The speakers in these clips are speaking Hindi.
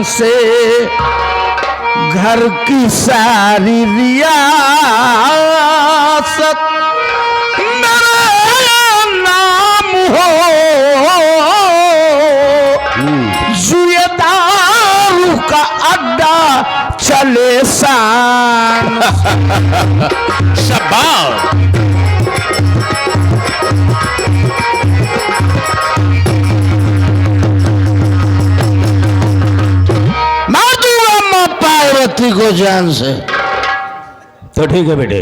से घर की सारी रियासत मेरा नाम हो, जुए दारू का अड्डा चले शान। शाबाश। मार दूंगा मैं पार्वती को जान से। तो ठीक है बेटे,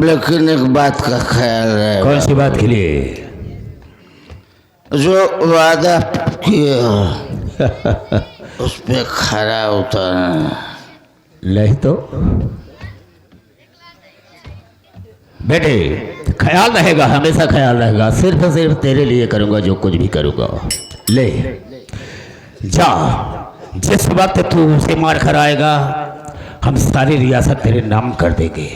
लेकिन एक बात का ख्याल रहे। कौन सी बात के लिए? जो वादा किए हो उस पे खरा उतरना। नहीं तो बेटे ख्याल रहेगा, हमेशा ख्याल रहेगा। सिर्फ और सिर्फ तेरे लिए करूंगा जो कुछ भी करूंगा। ले जा, जिस वक्त तू उसे मार कर आएगा हम सारी रियासत तेरे नाम कर देंगे।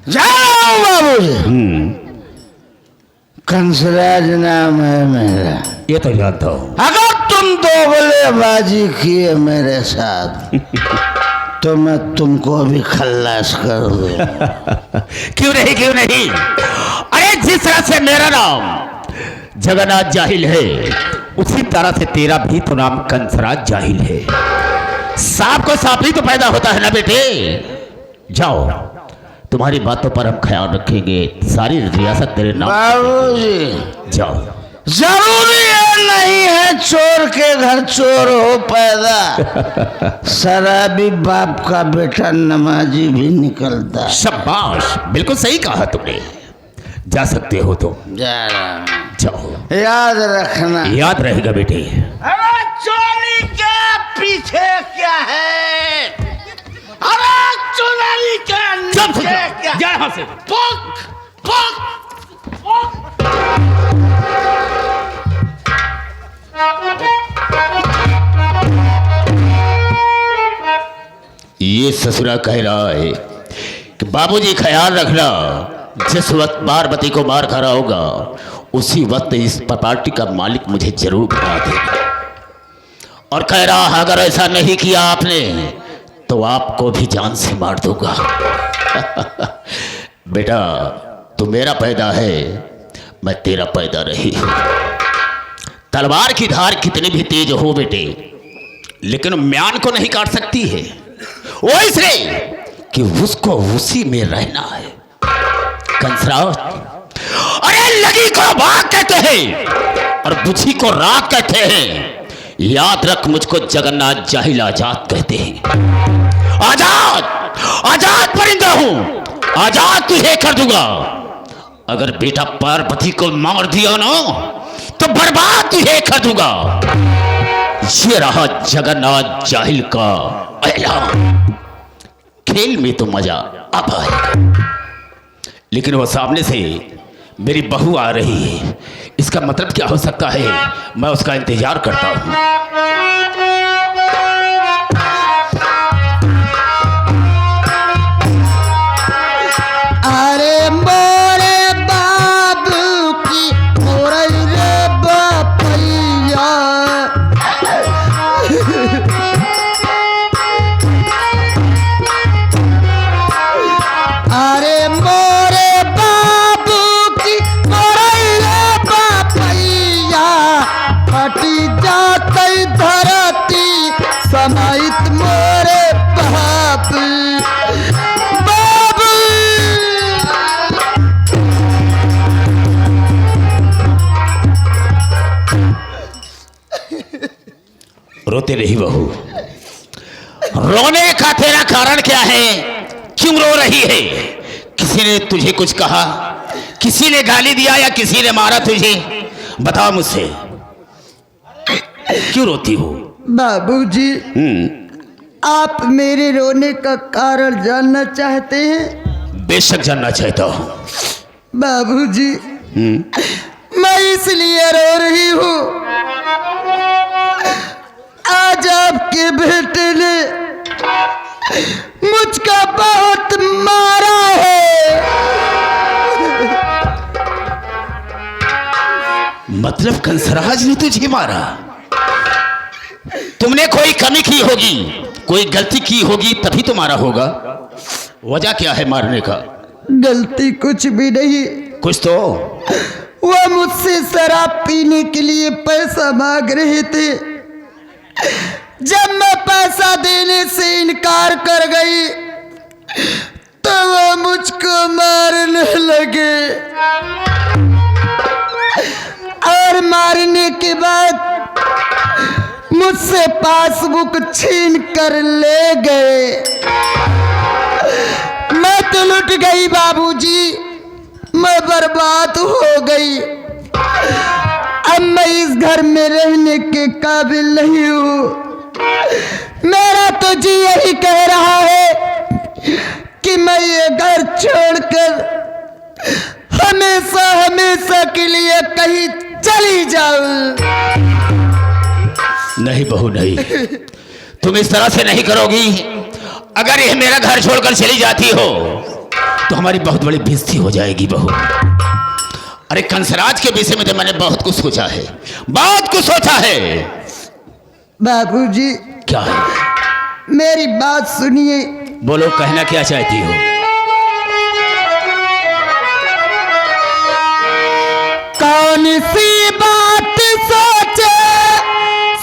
जाओ बाबूजी। कंसराज नाम है मेरा। ये तो जानता हूँ। अगर तुम दोगलेबाजी किए मेरे साथ तो मैं तुमको भी खल्लास कर दूंगा। क्यों नहीं, क्यों नहीं। अरे जिस तरह से मेरा नाम जगन्नाथ जाहिल है, उसी तरह से तेरा भी तो नाम कंसराज जाहिल है। सांप को सांप ही तो पैदा होता है ना बेटे। जाओ, तुम्हारी बातों पर हम ख्याल रखेंगे। सारी रियासत तेरे नाम। बाबूजी जाओ। जरूरी है नहीं है चोर के घर चोर हो पैदा। शराबी बाप का बेटा नमाजी भी निकलता। शाबाश, बिल्कुल सही कहा तुमने। जा सकते हो तुम। जा रहा हूं। जाओ। याद रखना। याद रहेगा बेटे। अरे चोरी के पीछे क्या है? अरे चुनरी के नीचे क्या? जा यहाँ से। पक पक पक। ये ससुरा कह रहा है कि बाबूजी ख्याल रखना, जिस वक्त पार्वती को मार खा रहा होगा उसी वक्त इस प्रॉपर्टी का मालिक मुझे जरूर बता देगा। और कह रहा है अगर ऐसा नहीं किया आपने तो आपको भी जान से मार दूंगा। बेटा तू मेरा पैदा है, मैं तेरा पैदा रही हूं। तलवार की धार कितनी भी तेज हो बेटे, लेकिन म्यान को नहीं काट सकती है। वो इसलिए कि उसको उसी में रहना है। कंसराज, अरे लगी को बाग कहते हैं और बुझी को रात कहते हैं। याद रख, मुझको जगन्नाथ जाहिल आजाद कहते हैं। आजाद, आजाद परिंदा हूं, आजाद तुझे कर दूंगा। अगर बेटा पार्वती को मार दिया ना तो बर्बाद तुझे कर दूंगा। ये रहा जगन्नाथ जाहिल का ऐलान। खेल में तो मजा अब आएगा, लेकिन वो सामने से मेरी बहू आ रही है। इसका मतलब क्या हो सकता है? मैं उसका इंतजार करता हूं। अरे मोरे बाबू की मोरई रे बापैया। अरे मोरे बाबू की मोरई रे बापैया। फटी जातई धरती समाइत मोरे बाबू। रोते रही बहू, रोने का तेरा कारण क्या है? क्यों रो रही है? किसी ने तुझे कुछ कहा? किसी ने गाली दिया या किसी ने मारा तुझे? बताओ मुझसे, क्यों रोती हो? बाबूजी, आप मेरे रोने का कारण जानना चाहते हैं? बेशक जानना चाहता हूँ। बाबूजी, मैं इसलिए रो रही हूँ, आज आपके बेटे ने मुझको बहुत मारा है। मतलब कंसराज ने तुझे मारा? तुमने कोई कमी की होगी, कोई गलती की होगी, तभी तो मारा होगा। वजह क्या है मारने का? गलती कुछ भी नहीं। कुछ तो। वह मुझसे शराब पीने के लिए पैसा मांग रहे थे। जब मैं पैसा देने से इनकार कर गई तो वह मुझको मारने लगे और मारने के बाद मुझसे पासबुक छीन कर ले गए। मैं तो लुट गई बाबूजी, मैं बर्बाद हो गई। अब मैं इस घर में रहने के काबिल नहीं हूँ। मेरा तो जी यही कह रहा है कि मैं ये घर छोड़कर हमेशा हमेशा के लिए कहीं चली जाऊं। नहीं बहू नहीं, तुम इस तरह से नहीं करोगी। अगर यह मेरा घर छोड़कर चली जाती हो तो हमारी बहुत बड़ी बेइज्जती हो जाएगी बहू। अरे कंसराज के विषय में तो मैंने बहुत कुछ सोचा है, बहुत कुछ सोचा है। बाबूजी क्या है? मेरी बात सुनिए। बोलो, कहना क्या चाहती हो? कौन सी बात सोचे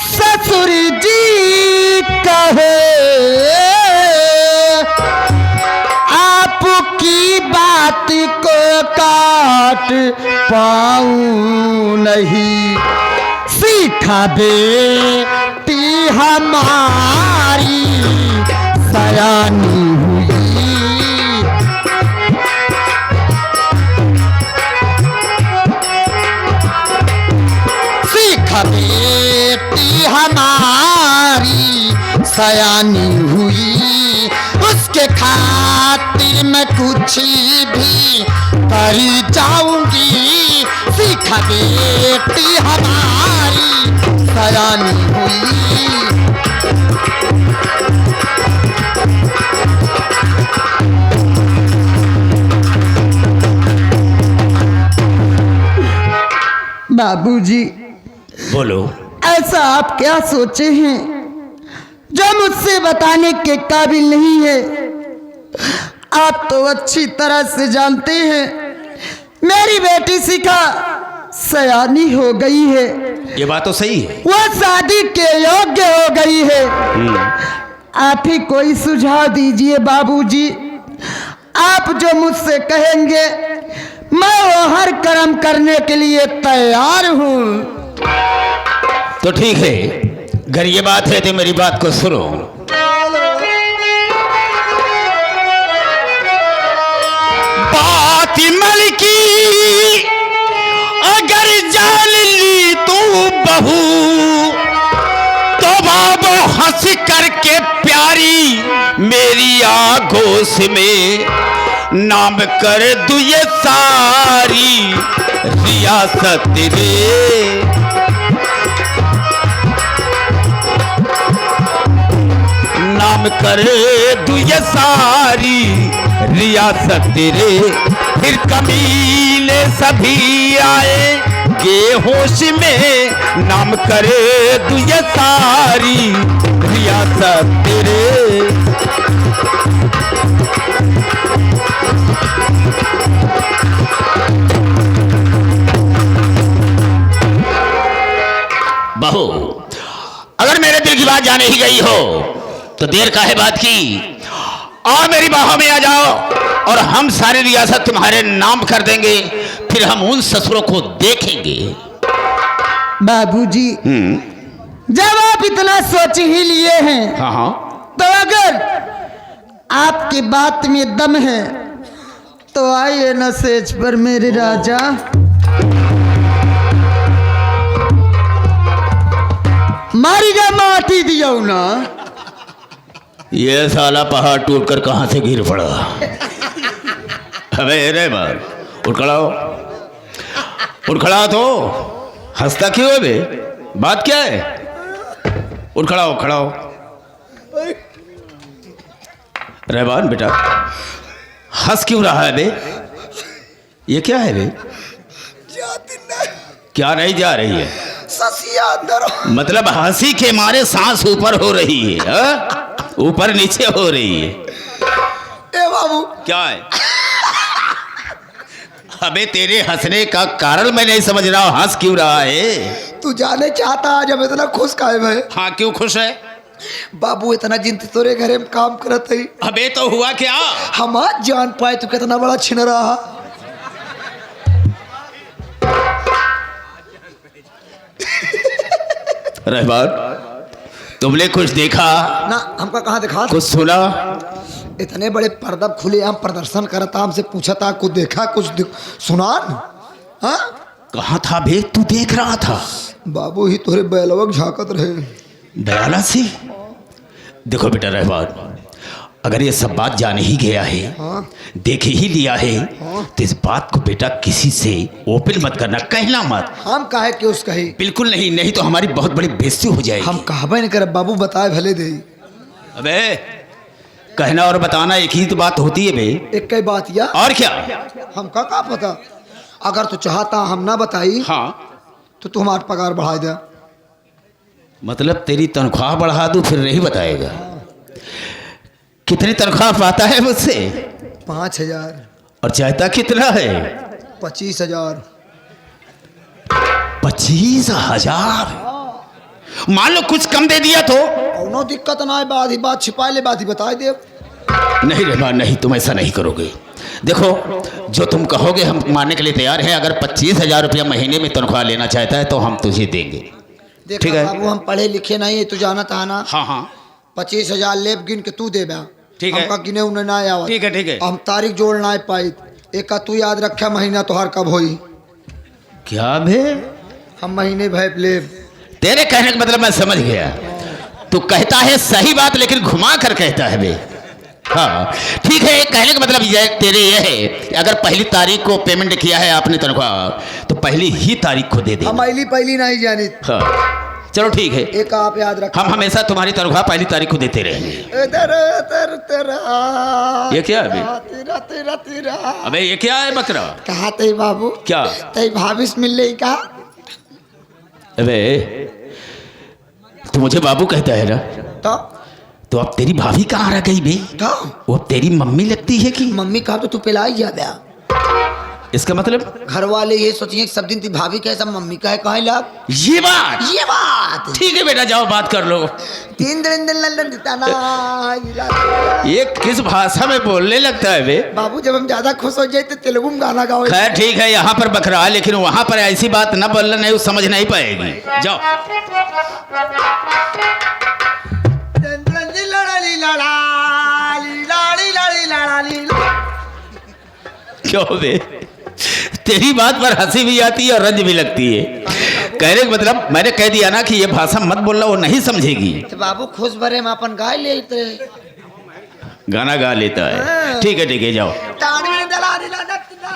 ससुर जी कहे, आपकी बात को काट पाऊं नहीं। सीखा बेटी हमारी सयानी हुई, सीखा बेटी हमारी सयानी हुई। उसके खातिर मैं कुछ भी कर जाऊंगी। सीखा बेटी हमारी सयानी हुई। बाबूजी बोलो। ऐसा आप क्या सोचे हैं जो मुझसे बताने के काबिल नहीं है? आप तो अच्छी तरह से जानते हैं मेरी बेटी शिखा सयानी हो गई है। ये बात तो सही है। वह शादी के योग्य हो गई है। आप ही कोई सुझाव दीजिए बाबूजी। आप जो मुझसे कहेंगे मैं वो हर कर्म करने के लिए तैयार हूँ। तो ठीक है, अगर ये बात है तो मेरी बात को सुनो। बात मल की अगर जान ली तू बहू तो बाबू हंस करके प्यारी मेरी आगोश में नाम कर दू ये सारी रियासत रे। नाम कर दू ये सारी रियासत रे। फिर कमीने सभी आएंगे होश में। नाम कर दू ये सारी रियासत रे। बहू, अगर मेरे दिल की बात जाने ही गई हो तो देर काहे बात की? और मेरी बाहों में आ जाओ और हम सारी रियासत तुम्हारे नाम कर देंगे। फिर हम उन ससुरों को देखेंगे। बाबूजी जब आप इतना सोच ही लिए हैं, हाँ हाँ, तो अगर आपकी बात में दम है तो आइए न सेज पर मेरे राजा। मारी जा माटी दिया ना। ये साला पहाड़ टूटकर कहां से गिर पड़ा। अबे रे बार, उठ खड़ा हो, उठ खड़ा हो। तो हंसता क्यों है बे? बात क्या है? उठ खड़ा हो, खड़ा हो। रहमान बेटा, हंस क्यों रहा है बे? ये क्या है बे? क्या नहीं जा रही है? ससिया अंदर हो। मतलब हंसी के मारे सांस ऊपर हो रही है, हाँ? ऊपर नीचे हो रही है। ए बाबू क्या है? अबे तेरे हंसने का कारण मैं नहीं समझ रहा हूँ, हंस क्यों रहा है? तू जाने चाहता आज हम इतना खुश काहे भाई? हाँ क्यों खुश है? बाबू इतना जिन तोरे घरे में काम करत है, अबे तो हुआ क्या? हम आज जान पाए तू कितना बड़ा छिन रहा। रहमान, तुमने कुछ देखा? ना हमका कहाँ दिखा? कुछ सुना? इतने बड़े पर्दा खुले हम प्रदर्शन करता, हमसे पूछा था कुछ देखा कुछ सुना? हाँ कहाँ था बे? तू देख रहा था? बाबू ही तोरे बैलवक झाकत रहे। दयाला से देखो बेटा रहमान, अगर ये सब बात जाने ही गया है, हाँ देखे ही लिया है, तो इस बात को बेटा किसी से ओपन मत करना, कहना मत। हम काहे के उस कही? बिल्कुल नहीं, नहीं तो हमारी बहुत बड़ी बेइज्जती हो जाएगी। हम कहबे नहीं करे बाबू, बताए भले दे। अबे कहना और बताना एक ही तो बात होती है बे। एक कई बात या और क्या? हमका का पता? अगर तू चाहता हम ना बताई हाँ तो तू हमारा पगार बढ़ा दे। मतलब तेरी तनख्वाह बढ़ा दूं फिर नहीं बताएगा? कितनी तनख्वाह पाता है मुझसे? 5,000। और चाहता कितना है? 25,000। 25,000? मान लो कुछ कम दे दिया तो? कौनो दिक्कत ना है, बात ही बात छिपा ले, बात ही बता दे। नहीं रहमान नहीं, तुम ऐसा नहीं करोगे। देखो जो तुम कहोगे हम मानने के लिए तैयार हैं। अगर 25,000 रुपया महीने में तनख्वाह लेना चाहता है तो हम तुझे देंगे। देख ठीक है बाबू, हम पढ़े लिखे नहीं है, तू जाना था ना। हाँ हाँ 25,000 लेब गिन के तू दे बा। ठीक है। हमका गिने उन्हें ना आवा। ठीक है ठीक है। हम तारीख जोड़ ना पाई। एक का तू याद रखा महीना तोहार कब होई? क्या भे? हम महीने भैप लेब। तेरे कहने का मतलब मैं समझ गया। तू कहता है सही बात लेकिन घुमा कर कहता है बे। हाँ ठीक है, कहने का मतलब ये तेरे ये है, अगर पहली तारीख को पेमेंट किया है आपने तनख्वाह तो पहली ही तारीख को दे दे। हम पहली नहीं जानी। हाँ चलो ठीक है, एक आप याद रख। हम हमेशा तुम्हारी तनख्वाह पहली तारीख को देते रहेंगे। तेरा ये क्या है बे? तेरा तेरा तेरा। अबे ये क्या है बकरा? कहा तई बाबू? क्या? तई भाविस मिल रही का? अबे तू मुझे बाबू कहता है ना, तो अब तेरी भाभी कहाँ रह गई बे? तो वो अब तेरी मम्मी लगती है कि? मम्मी कहा तो तू पिलाई जा बया। इसका मतलब घर वाले ये सोचिए सब दिन ती भाभी कहे सब मम्मी कहे कहे लग। ये बात ठीक ठीक है बेटा, जाओ बात कर लो। तीन दिन लंदन दिता ना। ये किस भाषा में बोलने लगता है बे? बाबू जब हम ज्यादा खुश हो जाए तो तेलुगु में गाना गाओ। खैर ठीक है, यहाँ पर बकरा है लेकिन वहां पर ऐसी बात न बोलना, नहीं वो समझ नहीं पाएगी। जाओ क्यों बे? तेरी बात पर हंसी भी आती है और रंज भी लगती है। कहने का मतलब मैंने कह दिया ना कि ये भाषा मत बोलना, वो नहीं समझेगी। तो बाबू खुश भरे में अपन गाय लेते गाना गा लेता है। ठीक है जाओ।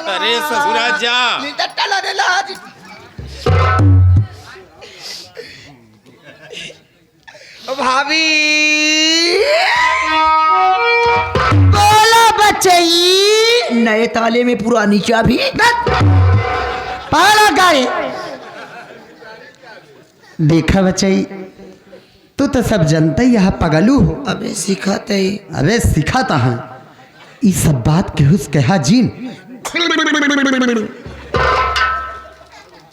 अरे ससुरा जा। भाभी बोला बचई नए ताले में पुरानी चाबी पाला गाय। देखा बचई, तू तो सब जानता ही यहाँ पगलू हो। अबे सिखाते ही। अबे सिखाता है ये सब बात के हुस कहा जीन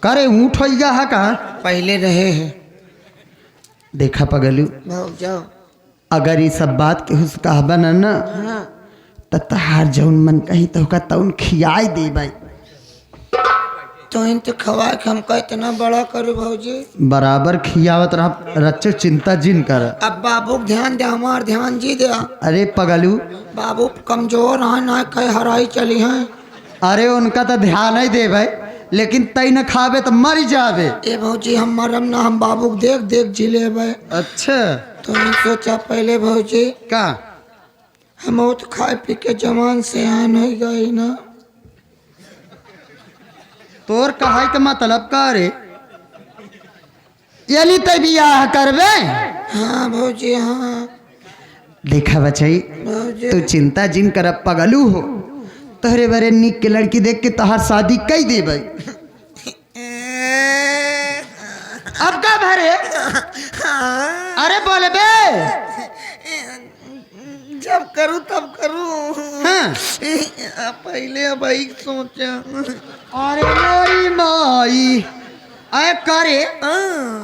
करे ऊँट हो गया है कहा पहले रहे हैं। देखा पगलू, जाओ अगर ये सब बात के हुस कहबा ना हाँ। तो तहार जौन मन कही तो का तौन खियाई दे भाई। तो इन तो खवा के हमका इतना बड़ा करो भौजी। बराबर खियावत रहा, रच्चो चिंता जिन कर। अब बाबू ध्यान दे, हमार ध्यान जी दे। अरे पगलू, बाबू कमजोर है ना, कहीं हराई चली हैं। अरे उनका तो ध्यान ही दे भाई, लेकिन तई न खावे तो मर जावे। ए भौजी हम मरम ना, हम बाबू देख देख जिले भाई। अच्छा तो सोचा पहले भौजी का हम तो खाए पी के जवान से आन हो गई ना। तोर कहाई तो मतलब का रे यली तय बियाह करबे? हाँ भौजी हाँ। देखा बचई, भौजी तू चिंता जिन कर, पगलू हो तोहरे बरे निक के लड़की देख के तोहार शादी कई दे भाई। भरे अरे बोले बे जब करूँ तब करूँ। हाँ। पहले अब ही सोचा। अरे माई माई अरे करे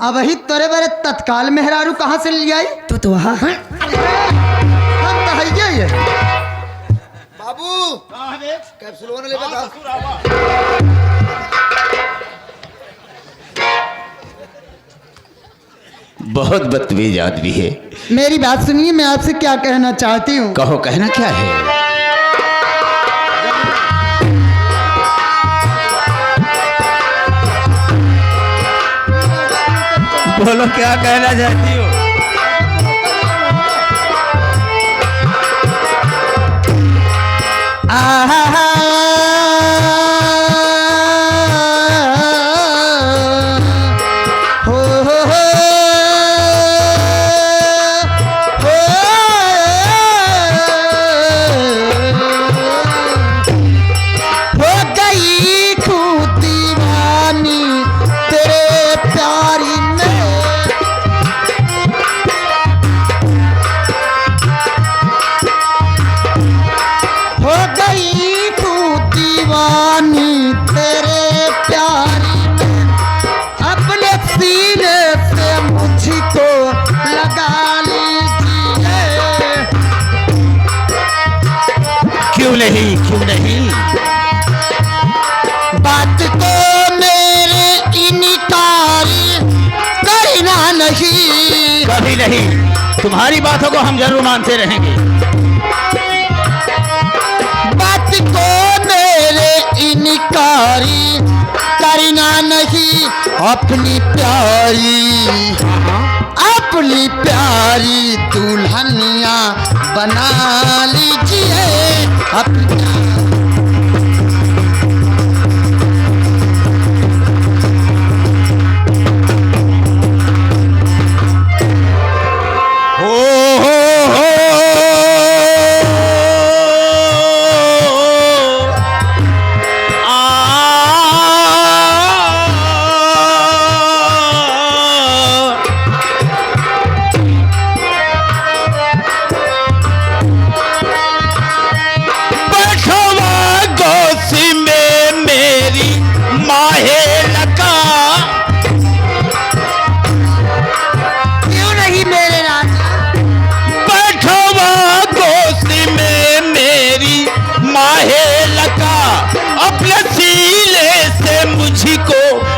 अब ही तोरे बारे तत्काल मेहरारू कहाँ से ले आई तो वहाँ हम तो है ये बाबू कैप्सूल वाला ले बता। बहुत बदतमीज आदमी है। मेरी बात सुनिए, मैं आपसे क्या कहना चाहती हूँ। कहो, कहना क्या है? बोलो, क्या कहना चाहती हो? क्यों नहीं? बात को मेरे इनकार करना नहीं। कभी नहीं। तुम्हारी बातों को हम जरूर मानते रहेंगे। बात को मेरे इनकार करना नहीं। अपनी प्यारी दुल्हनिया बना लीजिए अपनी।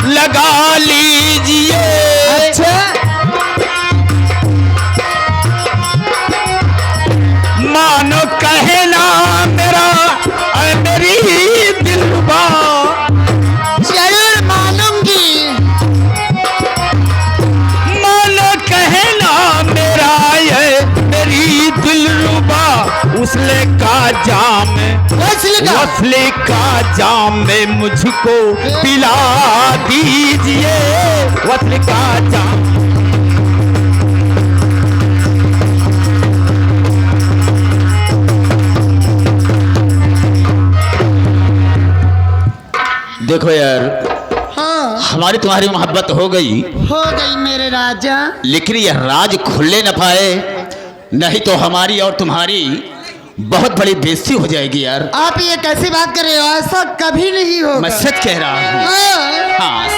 लगा लीजिए। अच्छा, मानो कहना मेरा मेरी दिलरुबा। जरूर मानूंगी। मानो कहना मेरा ये मेरी दिलरुबा। उसले का जाम वसले का जाम में मुझको पिला दीजिए। वसले का जाम। देखो यार, हाँ, हमारी तुम्हारी मोहब्बत हो गई मेरे राजा। लेकिन यह राज खुलने न पाए, नहीं तो हमारी और तुम्हारी बहुत बड़ी बेइज्जती हो जाएगी यार। आप ये कैसी बात कर रहे हो? ऐसा कभी नहीं होगा। मैं सच कह रहा हूँ। हाँ।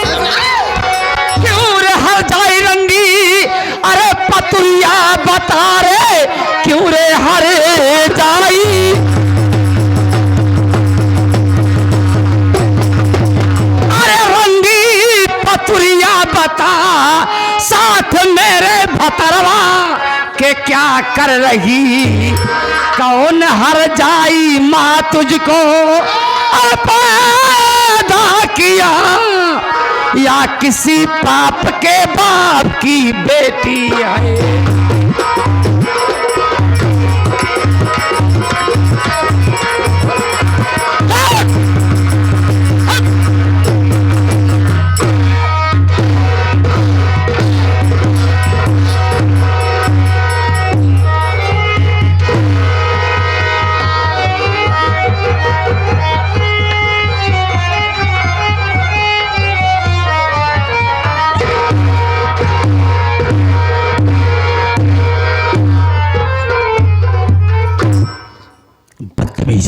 क्यों रे हर जाई रंगी, अरे पतुरिया बता रे, क्यों रे हर जाई। अरे रंगी पतुरिया बता, साथ मेरे भतरवा के क्या कर रही। कौन हर जाई माँ तुझको पैदा किया, या किसी पाप के बाप की बेटी है।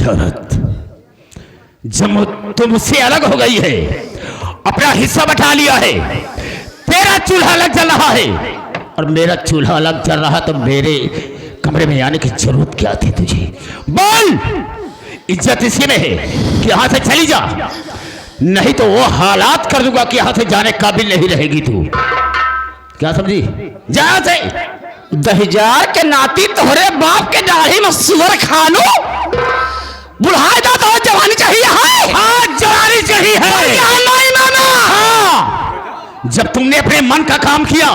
औरत, जब तुमसे अलग हो गई है, अपना हिस्सा बटा लिया है, तेरा चूल्हा अलग जल रहा है और मेरा चूल्हा अलग जल रहा, तो मेरे कमरे में आने की जरूरत क्या थी तुझे? बोल। इज्जत इसी में है कि यहां से चली जा, नहीं तो वो हालात कर दूंगा कि यहां से जाने काबिल नहीं रहेगी तू। क्या समझी? जा यहां से। दहिजार के नाती तोहरे बाप के दाढ़ी में सुअर खानो, बुढ़ाई दा तो जवानी चाहिए है। हाँ, जवानी चाहिए है। हाँ, जब तुमने अपने मन का काम किया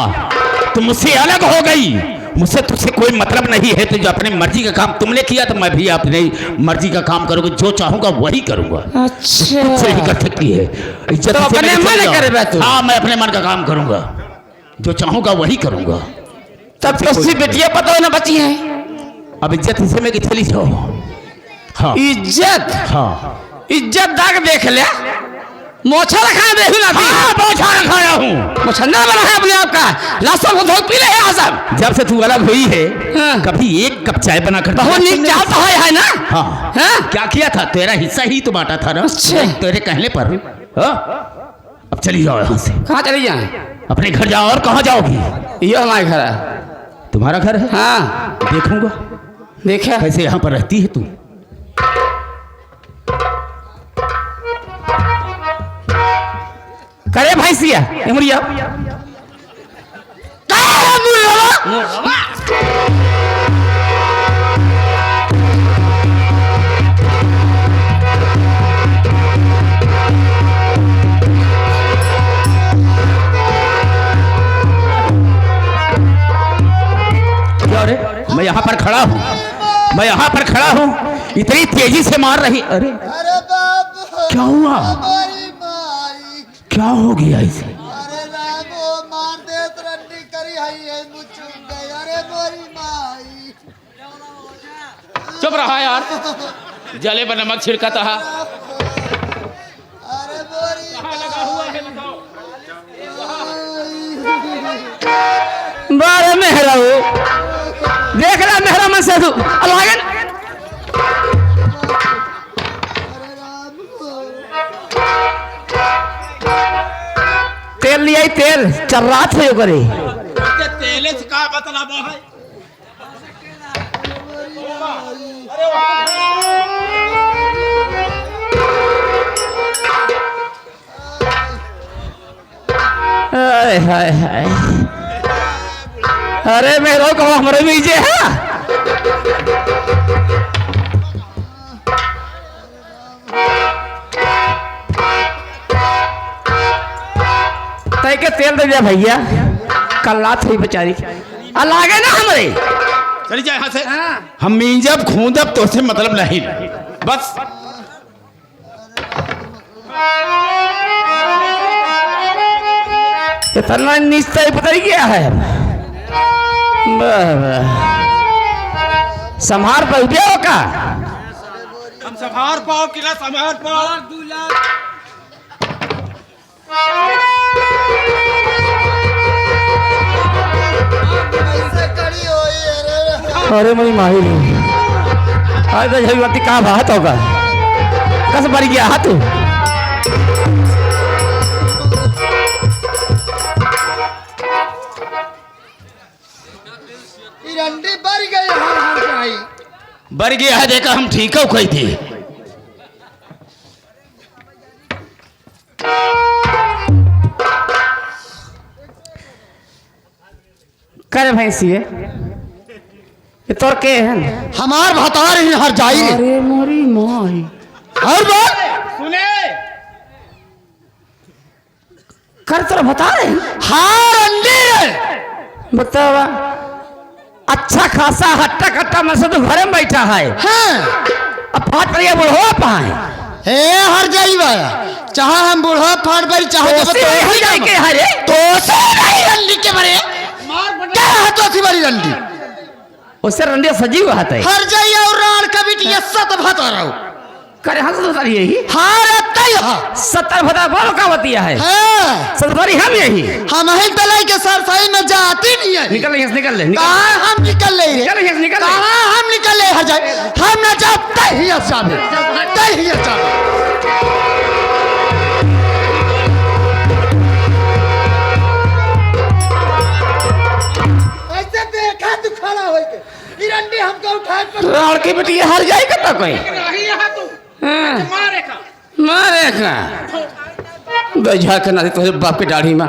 तो मुझसे अलग हो गई, मुझसे तुझसे कोई मतलब नहीं है। तो जो अपनी मर्जी का काम तुमने किया, तो मैं भी अपनी मर्जी का काम करूंगा, जो चाहूंगा वही करूंगा। अच्छा, तुझसे ही कर सकती है इज्जत तो से अपने मेरी मन चल करे जाओ। तू। हाँ, मैं अपने मन का काम करूंगा, जो चाहूंगा वही करूंगा। तब तो उसकी बेटियां पता हो ना बची हैं। अब इज्जत इसे में कि चली जाओ। हाँ इज्जत, हाँ, इज्जत दाग देख ले, मोछा रखा है देखू ना। हाँ, मोछा रखाया हूँ, मोछन्ना बना है अपने आप का, लाशों को धो पी ले है सब। जब से तू अलग हुई है, हाँ। कभी एक कप चाय बना कर बहुत नीक चाल तो है ना। हाँ, हाँ? क्या किया था? तेरा हिस्सा ही तो बांटा था ना। अच्छा। तेरे कहने पर। हाँ? अब चली जाओ यहाँ से, कहाँ चली जाए? अपने घर जाओ। और कहाँ जाओगी? ये हमारे घर है। तुम्हारा घर है? हाँ, देखूंगा देखा कैसे यहाँ पर रहती है तू। करे भैंसिया इमरिया मैं यहाँ पर खड़ा हूँ, मैं यहाँ पर खड़ा हूँ, इतनी तेजी से मार रही। अरे अरे बाप, क्या हुआ? हमारी माई, क्या हो गया इसे? अरे रामो मार दे रंडी करी है मुझ गई। अरे मोरी माई, चुप रहा यार, जले पर नमक छिड़का था। अरे मोरी बारे मेहरा हो, देख रहा मेहरा मन से तू अलग तेल लिया, तेल चल रहा थे करे। तेले से का मतलब है? हाय हाय हाय, अरे मेरे को हमारे बीजे है। तय के तेल दे दिया भैया, कल रात हुई बेचारी लागे ना हमारे। चली जाए यहाँ से। हम मींजब खूंदब तो से मतलब नहीं, बस। इतना निश्चय पता ही क्या है। संभार पर उठे हो का? हम संभार पाओ कि ना संभार पाओ। कैसे कड़ी हुई? अरे अरे मेरी माही आज तो झगड़ती कहाँ बात होगा, कस मर गया हा तू। रंडी बढ़ गई, हम आई। बढ़ गया है, देखा हम ठीक हो कही थी। करे भैंसी ये तोर के है? हमार भतार ही हर जाई। अरे मोरी माई, हर बात सुने, कर तोर बता रहे हाँ रंडी बतावा। अच्छा खासा हट्टा कट्टा में से तो घरे में बैठा है। हाँ। अब फाट पर ये बुढ़वा पाए हे हर जाई बाया, चाहे हम बूढ़ा फाड़ पर चाहे तो ही जाए के हरे तो से नहीं रंडी के बरे क्या है तो थी बड़ी रंडी उससे रंडिया सजी हुआ है। हर जाई और राण का बिटिया सत भता रहो करे हंस तो सारी यही हार यहाँ 70 भदा बोल का बतिया है हाँ। सतवारी हम यही हम ही तलाई के सरसाई में जाती नहीं है। निकल यहाँ से निकल ले कहाँ हम निकल ले निकल यहाँ से निकल ले कहाँ हम निकल ले हर जाए हम न जाते ही जाबे तय ही जाबे। ऐसे देखा तू खड़ा होई के इरंडी हमको उठा के लड़की बेटी हर जाए कता कोई मारे का बेझा के ना तो बाप के दाढ़ी में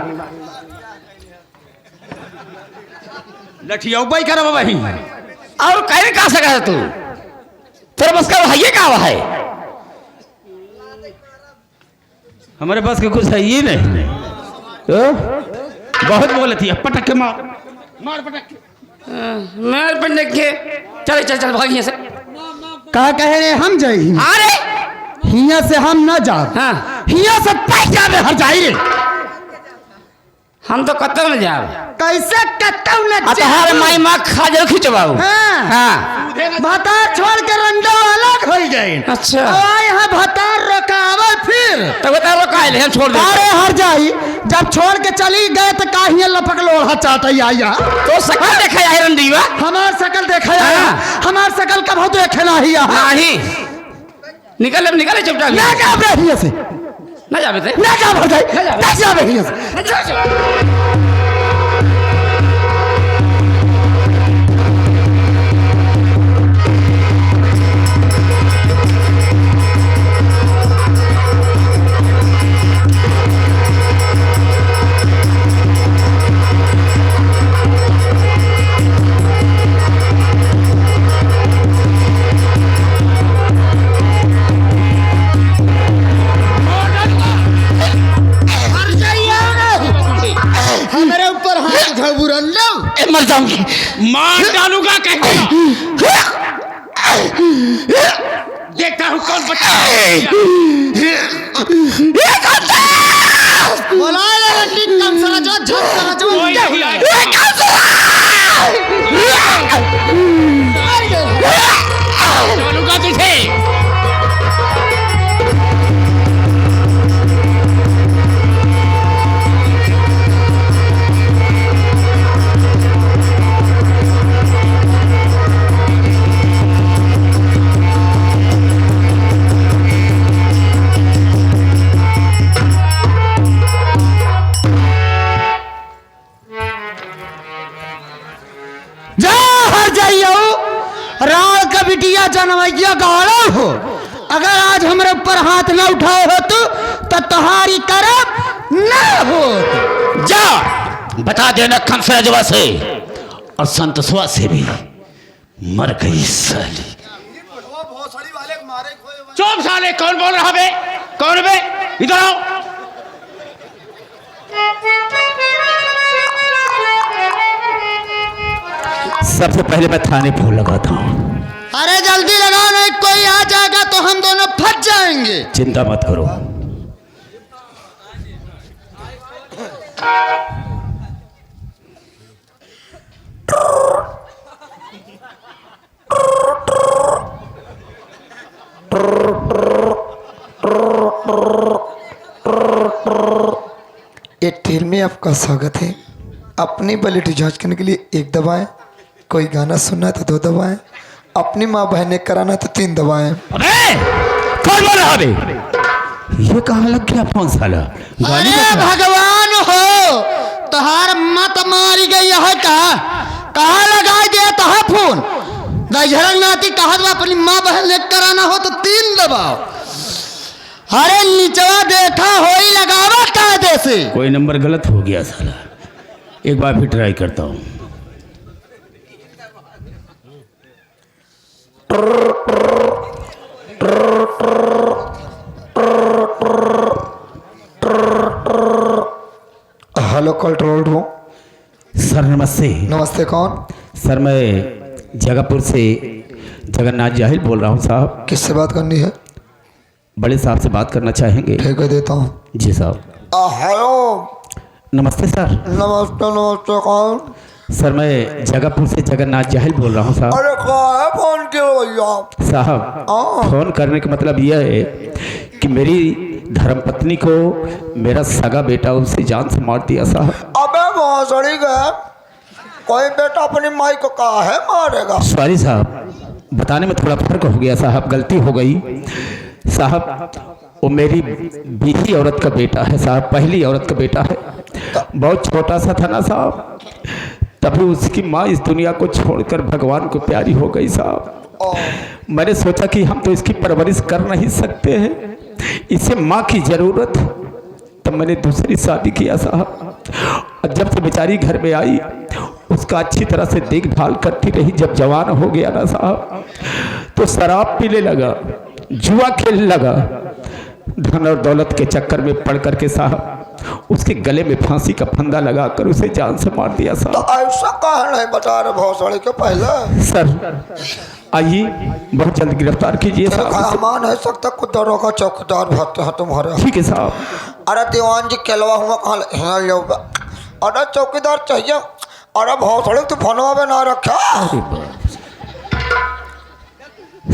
लठिया उबाई कर बाबा ही और कहीं का सका है तू तेरे बस का है ये का है हमारे पास के कुछ है ये नहीं बहुत बोले थी पटक के मार मार पटक के चल चल चल भाग यहाँ से का कहे रे हम जाई अरे हिया से हम न जा हाँ हिया से तय जाबे हर जाई रे हम तो कतल में जाओ कैसे कतौ न अतहार माई माँ खा जल खिंचवाओ हाँ हाँ भतार छोड़ के रंडो अलग हो गए अच्छा और यहाँ भतार रोकावे फिर तो बता लो काहे ले हम छोड़ दे अरे हर जाई जब छोड़ के चली गए तो काहिए लपक लोढ़ा चाटई आया तो सकल देखा है रंडीवा हमार शकल देखा हमार शकल कब हो देखे नहीं नहीं निकल निकल चुपचाप ना जा रही से ना जावे थे ना जा भर जाई ना जा रही से मेरे ऊपर हाथ उठा बुरंडो मर जाऊंगी मार डालूंगा कहीं देखता हूँ कौन बचा बोला रे टिकम सरा जो झट सरा जो डालूंगा तुझे राल का बिटिया जनवैया गाड़ा हो अगर आज हमारे ऊपर हाथ न उठाए हो तो तुम्हारी करब न हो जा बता देना कंसरजवा से और संतसवा से भी मर गई साली। चुप साले कौन बोल रहा बे कौन बे इधर आओ सबसे पहले मैं थाने फोन लगाता हूँ अरे जल्दी लगाओ नहीं कोई आ जाएगा तो हम दोनों फंस जाएंगे चिंता मत करो ये टेल में आपका स्वागत है। अपनी क्वालिटी जांच करने के लिए 1 दबाएं, कोई गाना सुनना है तो 2 दबाएं, अपनी माँ बहने कराना है तो 3 दबाएं। अबे कौन बोल रहा बे ये कहाँ लग गया फोन साला गाली अरे भगवान हो तहार मत मारी गई है कहाँ लगाई दिया तहा फोन गजरंग नाती कहा अपनी माँ बहन ले कराना हो तो 3 दबाओ। अरे नीचवा देखा हो ही लगावा कायदे से कोई नंबर गलत हो गया साला एक बार फिर ट्राई करता हूँ हेलो कंट्रोल रूम। सर नमस्ते नमस्ते कौन? सर मैं जगहपुर से जगन्नाथ जाहिल बोल रहा हूँ साहब। किससे बात करनी है? बड़े साहब से बात करना चाहेंगे? ठीक है देता हूँ। जी साहब। हेलो नमस्ते सर। नमस्ते नमस्ते कौन? सर मैं जगहपुर से जगन्नाथ जाहिल बोल रहा हूँ साहब। अरे कहाँ है फोन क्यों भैया? साहब फोन करने का मतलब यह है कि मेरी धर्मपत्नी को मेरा सगा बेटा उसे जान से मार दिया साहब। अबे भोसड़ी गए, कोई बेटा अपनी माई को कहा है मारेगा? सॉरी साहब, बताने में थोड़ा फर्क हो गया साहब, गलती हो गई साहब। वो मेरी बीवी औरत का बेटा है साहब, पहली औरत का बेटा है। बहुत छोटा सा था ना साहब, तभी उसकी माँ इस दुनिया को छोड़कर भगवान को प्यारी हो गई साहब। मैंने सोचा कि हम तो इसकी परवरिश कर नहीं सकते हैं, इसे माँ की ज़रूरत, तब मैंने दूसरी शादी किया साहब। और जब से बेचारी घर में आई उसका अच्छी तरह से देखभाल करती रही। जब जवान हो गया ना साहब तो शराब पीने लगा, जुआ खेलने लगा, धन और दौलत के चक्कर में पड़ करके साहब उसके गले में फांसी का फंदा लगाकर उसे जान से मार दिया साहब। तो ऐसा कहा नहीं बता रहे भोसड़ी के पहले? सर आइए, बहुत जल्द गिरफ्तार कीजिए साहब। मान है सकता कुछ दरोगा चौकीदार भरते हैं तुम्हारे? ठीक है साहब। अरे दीवान जी केलवा हुआ कहाँ ले? अरे चौकीदार चाहिए। अरे भोसड़ी तो फोनवा में ना रखा।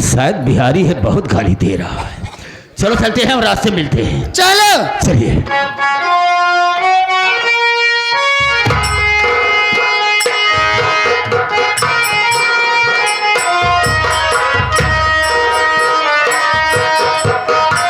शायद बिहारी है, बहुत गाली दे रहा है। चलो चलते हैं, हम रास्ते मिलते हैं। चलो चलिए।